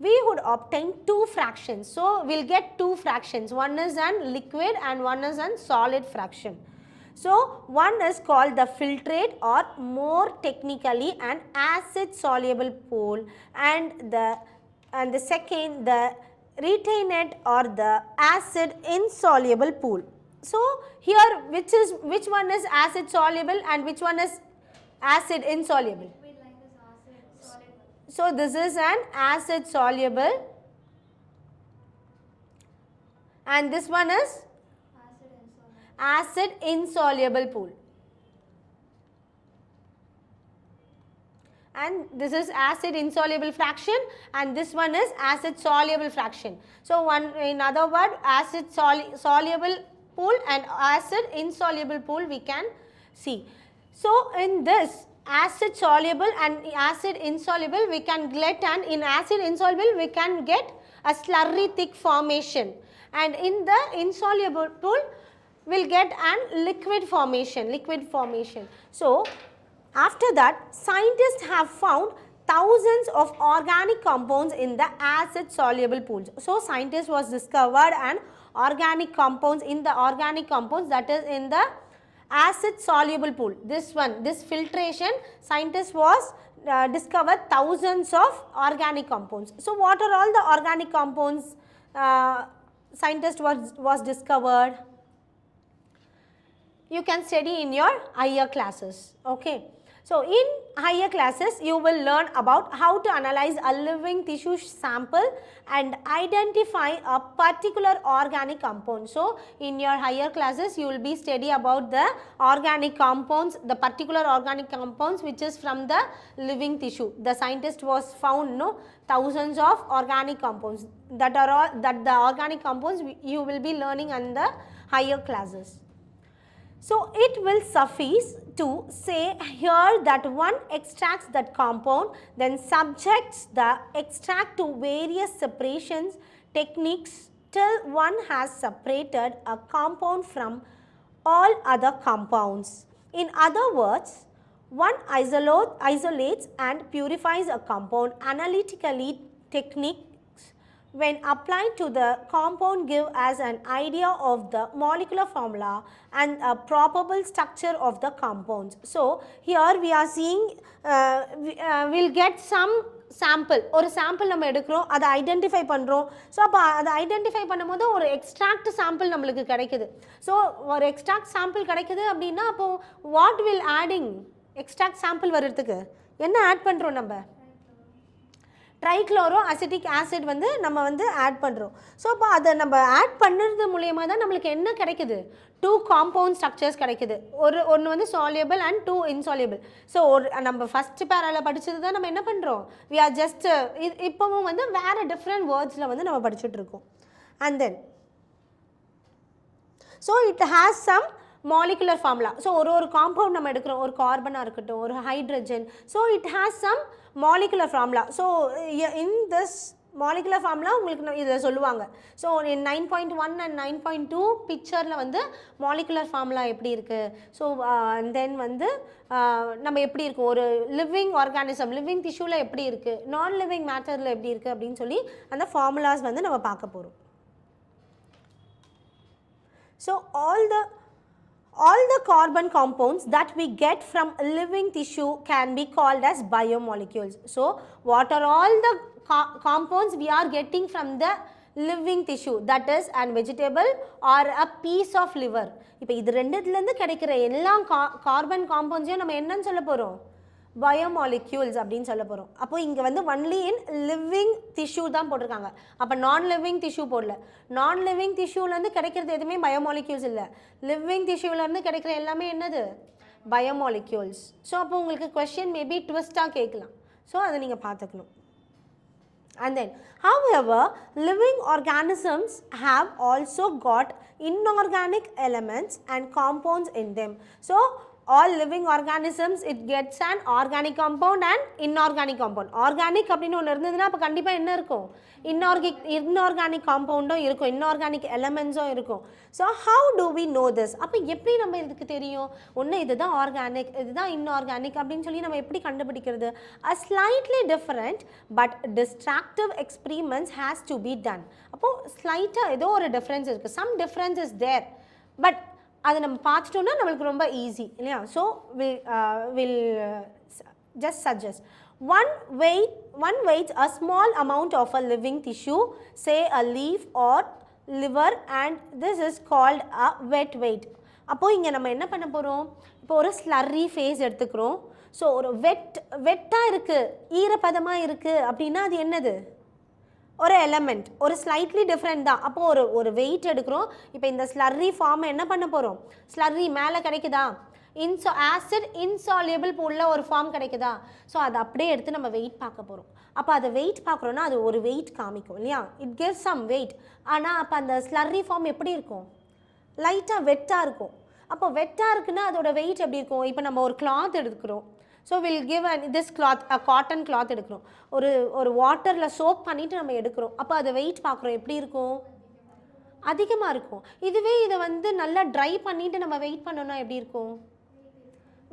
We would obtain two fractions. So we'll get two fractions. One is an liquid and one is an solid fraction. So one is called the filtrate or more technically an acid soluble pool, and the second the retained or the acid insoluble pool. So here which one is acid soluble and which one is acid insoluble? So this is an acid soluble and this one is acid insoluble pool. And this is acid insoluble fraction and this one is acid soluble fraction. So in other word, acid soluble pool and acid insoluble pool we can see. So in this acid soluble and acid insoluble we can get, and in acid insoluble we can get a slurry thick formation, and in the insoluble pool we'll get an liquid formation. So after that, scientists have found thousands of organic compounds in the acid soluble pools. So scientists was discovered and organic compounds in the organic compounds, that is in the acid soluble pool. This filtration, scientists was discovered thousands of organic compounds. So what are all the organic compounds scientists was discovered? You can study in your higher classes. Okay. So in higher classes you will learn about how to analyze a living tissue sample and identify a particular organic compound. So in your higher classes you will be study about the organic compounds, the particular organic compounds which is from the living tissue. The scientist was found thousands of organic compounds, that the organic compounds you will be learning in the higher classes. So it will suffice to say here that one extracts that compound, then subjects the extract to various separations techniques till one has separated a compound from all other compounds. In other words, one isolates and purifies a compound analytically. Techniques when applied to the compound give us an idea of the molecular formula and a probable structure of the compounds. So here we are seeing we'll get some sample, ஒரு sample நம்ம எடுக்கிறோம், அதை identify பண்ணுறோம். So அப்போ அதை identify பண்ணும்போது ஒரு extract sample நம்மளுக்கு கிடைக்குது. ஸோ ஒரு எக்ஸ்ட்ராக்ட் சாம்பிள் கிடைக்குது அப்படின்னா அப்போது what will adding extract sample வர்றதுக்கு என்ன ஆட் பண்ணுறோம்? நம்ம ட்ரைக்ளோரோ அசிட்டிக் ஆசிட் வந்து நம்ம வந்து ஆட் பண்ணுறோம். ஸோ அப்போ அதை நம்ம ஆட் பண்ணுறது மூலயமா தான் நம்மளுக்கு என்ன கிடைக்குது? 2 காம்பவுண்ட் ஸ்ட்ரக்சர்ஸ் கிடைக்குது. ஒன்று வந்து சால்யூபிள் அண்ட் 2 இன்சால்யூபிள். ஸோ நம்ம ஃபஸ்ட் பேரால படித்தது தான் நம்ம என்ன பண்ணுறோம்? வி ஆர் ஜஸ்ட் இப்போவும் வந்து வேறு டிஃப்ரெண்ட் வேர்ட்ஸில் வந்து நம்ம படிச்சுட்டு இருக்கோம். And then so it has some molecular formula. So ஒரு காம்பவுண்ட் நம்ம எடுக்கிறோம், ஒரு கார்பனாக இருக்கட்டும், ஒரு hydrogen. So it has some molecular formula. So in this molecular formula உங்களுக்கு இதை சொல்லுவாங்க. ஸோ 9.1 அண்ட் 9.2 பிக்சரில் வந்து மாலிகுலர் ஃபார்முலா எப்படி இருக்குது. ஸோ தென் வந்து நம்ம எப்படி இருக்கும், ஒரு லிவிங் ஆர்கானிசம் லிவிங் டிஷ்யூவில் எப்படி இருக்குது, நான் லிவிங் மேட்டரில் எப்படி இருக்குது அப்படின்னு சொல்லி அந்த ஃபார்முலாஸ் வந்து நம்ம பார்க்க போகிறோம். So all the carbon compounds that we get from living tissue can be called as biomolecules. So what are all the compounds we are getting from the living tissue, that is an vegetable or a piece of liver. இப்போ இது ரெண்டுத்துலேருந்து கிடைக்கிற எல்லா carbon காம்பவுண்ட்ஸையும் நம்ம என்னன்னு சொல்ல போகிறோம்? Biomolecules அப்படின்னு சொல்ல போகிறோம். அப்போ இங்கே வந்து ஒன்லி இன் லிவிங் டிஷ்யூ தான் போட்டிருக்காங்க. அப்போ நான் லிவிங் டிஷ்யூ போடல. நான் லிவிங் டிஷ்யூலேருந்து கிடைக்கிறது எதுவுமே பயோமாலிக்யூல்ஸ் இல்லை. லிவிங் டிஷ்யூலேருந்து கிடைக்கிற எல்லாமே என்னது? பயோமாலிக்யூல்ஸ். ஸோ அப்போ உங்களுக்கு கொஸ்டின் மேபி ட்விஸ்ட்டாக கேட்கலாம். ஸோ அதை நீங்கள் பார்த்துக்கணும். And then, however, living organisms have also got inorganic elements and compounds in them. So all living organisms, it gets an organic compound and inorganic compound. Organic அப்படினு ஒன்று இருந்ததுன்னா அப்போ கண்டிப்பாக என்ன இருக்கும்? inorganic compoundம் இருக்கும், inorganic elementsம் இருக்கும். So how do we know this? அப்போ எப்படி நம்ம இதுக்கு தெரியும்? ஒன்று இதுதான் ஆர்கானிக், இதுதான் இன்ஆர்கானிக் அப்படின்னு சொல்லி நம்ம எப்படி கண்டுபிடிக்கிறது? A slightly different but distractive experiments has to be done. அப்போது ஸ்லைட்டாக ஏதோ ஒரு டிஃப்ரென்ஸ் இருக்குது, some difference is there, but அதை நம்ம பார்த்துட்டோம்னா நம்மளுக்கு ரொம்ப ஈஸி இல்லையா? So will just suggest one weighs a small amount of a living tissue, say a leaf or liver, and this is called a wet weight. அப்போது இங்கே நம்ம என்ன பண்ண போகிறோம்? இப்போ ஒரு ஸ்லர்ரி ஃபேஸ் எடுத்துக்கிறோம். ஸோ ஒரு வெட்டாக இருக்குது, ஈரப்பதமாக இருக்குது அப்படின்னா அது என்னது? ஒரு எலமெண்ட், ஒரு ஸ்லைட்லி டிஃப்ரெண்ட் தான். அப்போது ஒரு வெயிட் எடுக்கிறோம். இப்போ இந்த ஸ்லர்ரி ஃபார்மை என்ன பண்ண போகிறோம்? ஸ்லர்ரி மேலே கிடைக்குதா? ஆசிட் இன்சால்யூபிள் உள்ள ஒரு ஃபார்ம் கிடைக்குதா? ஸோ அதை அப்படியே எடுத்து நம்ம வெயிட் பார்க்க போகிறோம். அப்போ அதை வெயிட் பார்க்குறோன்னா அது ஒரு வெயிட் காமிக்கும் இல்லையா? It gives some weight. ஆனால் அப்போ அந்த ஸ்லர்ரி ஃபார்ம் எப்படி இருக்கும்? லைட்டாக வெட்டாக இருக்கும். அப்போ வெட்டாக இருக்குன்னா அதோட வெயிட் எப்படி இருக்கும்? இப்போ நம்ம ஒரு கிளாத் எடுக்கிறோம். So will give this cloth, cotton cloth எடுக்கிறோம். ஒரு வாட்டரில் சோப் பண்ணிவிட்டு நம்ம எடுக்கிறோம். அப்போ அதை வெயிட் பார்க்குறோம், எப்படி இருக்கும்? அதிகமாக இருக்கும். இதுவே இதை வந்து நல்லா ட்ரை பண்ணிவிட்டு நம்ம வெயிட் பண்ணோன்னா எப்படி இருக்கும்?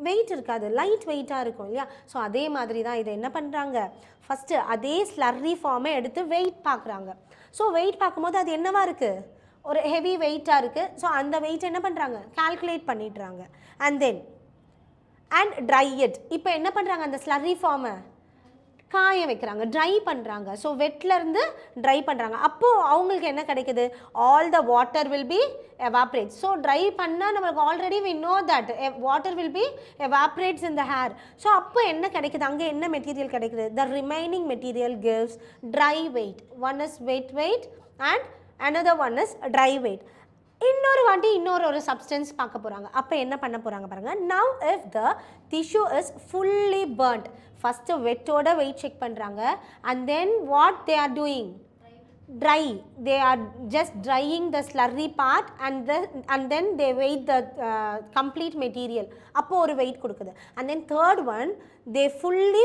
வெயிட் இருக்காது, லைட் வெயிட்டாக இருக்கும் இல்லையா? ஸோ அதே மாதிரி தான் இதை என்ன பண்ணுறாங்க? ஃபஸ்ட்டு அதே ஸ்லர்ரி ஃபார்மை எடுத்து வெயிட் பார்க்குறாங்க. ஸோ வெயிட் பார்க்கும்போது அது என்னவா இருக்குது? ஒரு ஹெவி வெயிட்டாக இருக்குது. ஸோ அந்த வெயிட் என்ன பண்ணுறாங்க? கால்குலேட் பண்ணிடுறாங்க. And try it. இப்போ என்ன பண்ணுறாங்க? அந்த ஸ்லர்ரி ஃபார்மை காய வைக்கிறாங்க, ட்ரை பண்ணுறாங்க. ஸோ வெட்லேருந்து ட்ரை பண்ணுறாங்க. அப்போது அவங்களுக்கு என்ன கிடைக்குது? All the water will be evaporate. So dry பண்ணால் நம்மளுக்கு already we know that water will be evaporates in the air. So அப்போ என்ன கிடைக்குது? அங்கே என்ன மெட்டீரியல் கிடைக்குது? The remaining material gives dry weight. One is wet weight and another one is dry weight. இன்னொரு வாட்டி இன்னொரு சப்ஸ்டன்ஸ் பார்க்க போகிறாங்க. அப்போ என்ன பண்ண போகிறாங்க பாருங்கள். now if the tissue is fully burnt, first வெட்டோட வெயிட் செக் பண்ணுறாங்க. and then what they are doing? dry. They are just drying the slurry part and then they weigh the complete material. அப்போ ஒரு wait கொடுக்குது. and then third one, they fully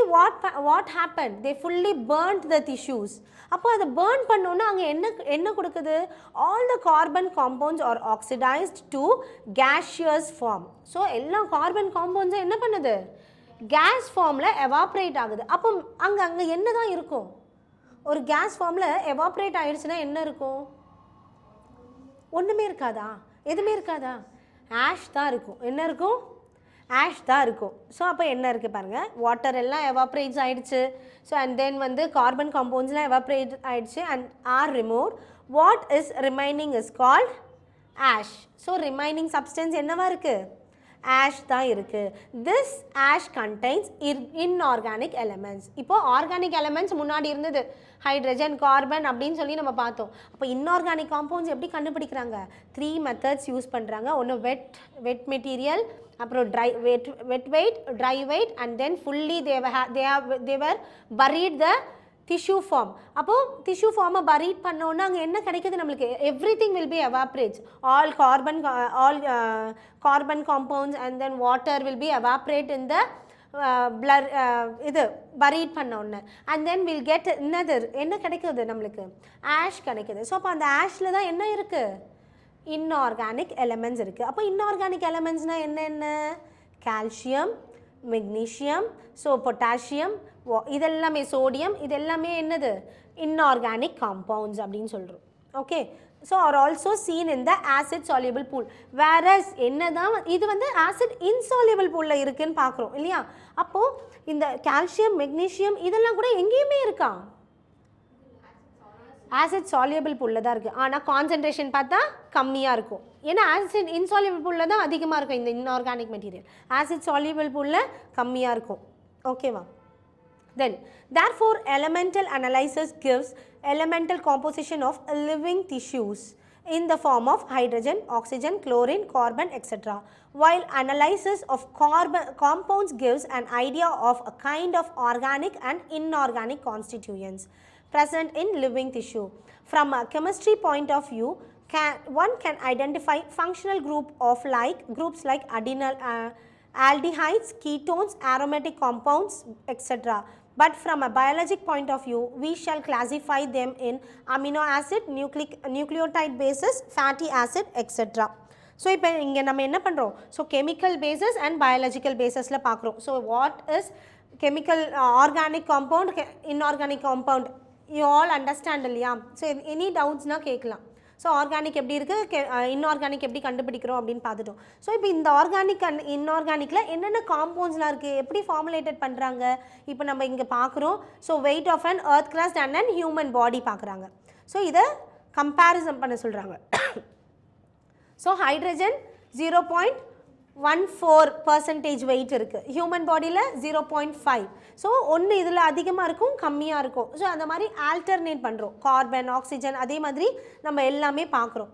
what happened? They fully burnt the tissues. அப்போ அதை burn பண்ணோன்னா அங்கே என்ன கொடுக்குது? all the carbon compounds are oxidized to gaseous form. So எல்லா கார்பன் காம்பவுண்ட்ஸும் என்ன பண்ணுது? கேஸ் ஃபார்மில் எவாப்ரேட் ஆகுது. அப்போ அங்கே என்ன தான் இருக்கும்? ஒரு கேஸ் ஃபார்மில் எவாப்ரேட் ஆகிடுச்சுன்னா என்ன இருக்கும்? ஒன்றுமே இருக்காதா? எதுவுமே இருக்காதா? ஆஷ் தான் இருக்கும். என்ன இருக்கும்? ஆஷ் தான் இருக்கும். ஸோ அப்போ என்ன இருக்குது பாருங்கள், வாட்டர் எல்லாம் எவாப்ரேட்ஸ் ஆகிடுச்சு. ஸோ அண்ட் தென் வந்து கார்பன் காம்பவுண்ட்ஸ்லாம் எவாப்ரேட் ஆகிடுச்சு and are remove. What is remaining is called ash. So remaining substance என்னவா இருக்குது? ஆஷ் தான் இருக்குது. This ash contains inorganic elements. இப்போது ஆர்கானிக் எலமெண்ட்ஸ் முன்னாடி இருந்தது, ஹைட்ரஜன், கார்பன் அப்படின்னு சொல்லி நம்ம பார்த்தோம். அப்போ இன்ஆர்கானிக் காம்பவுண்ட்ஸ் எப்படி கண்டுபிடிக்கிறாங்க? 3 மெத்தட்ஸ் யூஸ் பண்ணுறாங்க. ஒன்று வெட் மெட்டீரியல், அப்புறம் wet weight, dry weight and then fully they are buried the tissue form. அப்போது டிஷ்யூ ஃபார்மை பரீட் பண்ணோன்னா அங்கே என்ன கிடைக்குது நம்மளுக்கு? Everything will be evaporates. All carbon compounds and then water will be evaporate in the இது buried பண்ணோன்னு and then will get என்ன கிடைக்குது நம்மளுக்கு? ஆஷ் கிடைக்குது. ஸோ அப்போ அந்த ஆஷில் தான் என்ன இருக்குது? இன்ஆர்கானிக் எலமெண்ட்ஸ் இருக்குது. அப்போ இன்ஆர்கானிக் எலமெண்ட்ஸ்னால் என்னென்ன? கால்சியம், மெக்னீஷியம், ஸோ பொட்டாசியம், இதெல்லாமே சோடியம், இது எல்லாமே என்னது? இன்ஆர்கானிக் காம்பவுண்ட்ஸ் அப்படின்னு சொல்கிறோம். Okay. So are also scene in the acid soluble pool. Various என்ன தான் இது வந்து ஆசிட் இன்சால்யூபிள் பூலில் இருக்குதுன்னு பார்க்குறோம் இல்லையா? அப்போது இந்த கால்சியம், மெக்னீஷியம் இதெல்லாம் கூட எங்கேயுமே இருக்கா? ஆசிட் சால்யூபிள் பூலில் தான் இருக்குது. ஆனால் கான்சன்ட்ரேஷன் பார்த்தா கம்மியாக இருக்கும். ஏன்னா ஆசிட் இன்சால்யூபிள் பூலில் தான் அதிகமாக இருக்கும் இந்த இன்ஆர்கானிக் மெட்டீரியல். ஆசிட் சால்யூபிள் பூலில் கம்மியாக இருக்கும். ஓகேவா? Then, therefore, elemental analysis gives elemental composition of living tissues in the form of hydrogen, oxygen, chlorine, carbon, etc. While analysis of compounds gives an idea of a kind of organic and inorganic constituents present in living tissue. From a chemistry point of view, one can identify functional groups like aldehydes, ketones, aromatic compounds, etc. But from a biologic point of view, we shall classify them in amino acid, nucleotide bases, fatty acid, etc. So, இப்போ இங்கே நம்ம என்ன பண்ணுறோம்? So chemical bases and biological பேசஸில் பார்க்குறோம். So what is chemical, organic compound, inorganic compound, you all understand இல்லையா? So any டவுட்ஸ்னால் கேட்கலாம். ஸோ ஆர்கானிக் எப்படி இருக்குது, இன்ஆர்கானிக் எப்படி கண்டுபிடிக்கிறோம் அப்படின்னு பார்த்துட்டோம். ஸோ இப்போ இந்த ஆர்கானிக் அண்ட் இன்ஆர்கானிக்கில் என்னென்ன காம்பவுண்ட்ஸ்லாம் இருக்குது, எப்படி ஃபார்முலேட்டட் பண்ணுறாங்க இப்போ நம்ம இங்கே பார்க்குறோம். So weight of an earth crust and an human body பார்க்குறாங்க. ஸோ இதை கம்பேரிசன் பண்ண சொல்கிறாங்க. ஸோ ஹைட்ரஜன் 0.14% வெயிட் இருக்குது, ஹியூமன் பாடியில் 0.5. ஸோ ஒன்று இதில் அதிகமாக இருக்கும், கம்மியாக இருக்கும். ஸோ அந்த மாதிரி ஆல்டர்னேட் பண்ணுறோம். கார்பன், ஆக்சிஜன் அதே மாதிரி நம்ம எல்லாமே பார்க்குறோம்.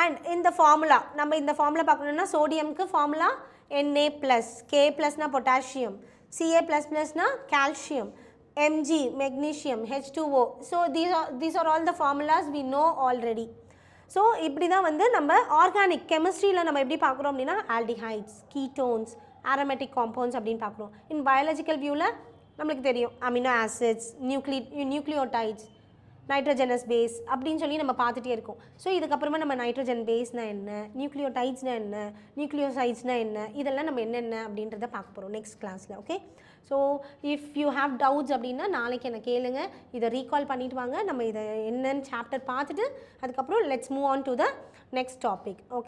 அண்ட் இந்த ஃபார்முலா நம்ம இந்த ஃபார்முலா பார்க்கணுன்னா சோடியம்க்கு ஃபார்முலா Na+, K+னா பொட்டாசியம், Ca++னா calcium, Mg magnesium, H2O. So these are all the formulas we know already. ஸோ இப்படி தான் வந்து நம்ம ஆர்கானிக் கெமிஸ்ட்ரியில் நம்ம எப்படி பார்க்குறோம் அப்படின்னா ஆல்டிஹைட்ஸ், கீட்டோன்ஸ், aromatic compounds அப்படின்னு பார்க்குறோம். இன் பயாலஜிக்கல் வியூவில் நம்மளுக்கு தெரியும் amino acids, nucleotides, nitrogenous base அப்படின்னு சொல்லி நம்ம பார்த்துட்டே இருக்கோம். ஸோ இதுக்கப்புறமா நம்ம நைட்ரோஜன் பேஸ்னால் என்ன, நியூக்ளியோடைட்ஸ்னால் என்ன, நியூக்ளியோசைட்ஸ்னால் என்ன, இதெல்லாம் நம்ம என்னென்ன அப்படின்றத பார்க்க போகிறோம் நெக்ஸ்ட் கிளாஸில். Okay. So if you have doubts அப்படின்னா நாளைக்கு என்ன கேளுங்க, இதை ரீகால் பண்ணிட்டு வாங்க. நம்ம இதை என்னென்னு சாப்டர் பார்த்துட்டு அதுக்கப்புறம் let's move on to the next topic. Okay.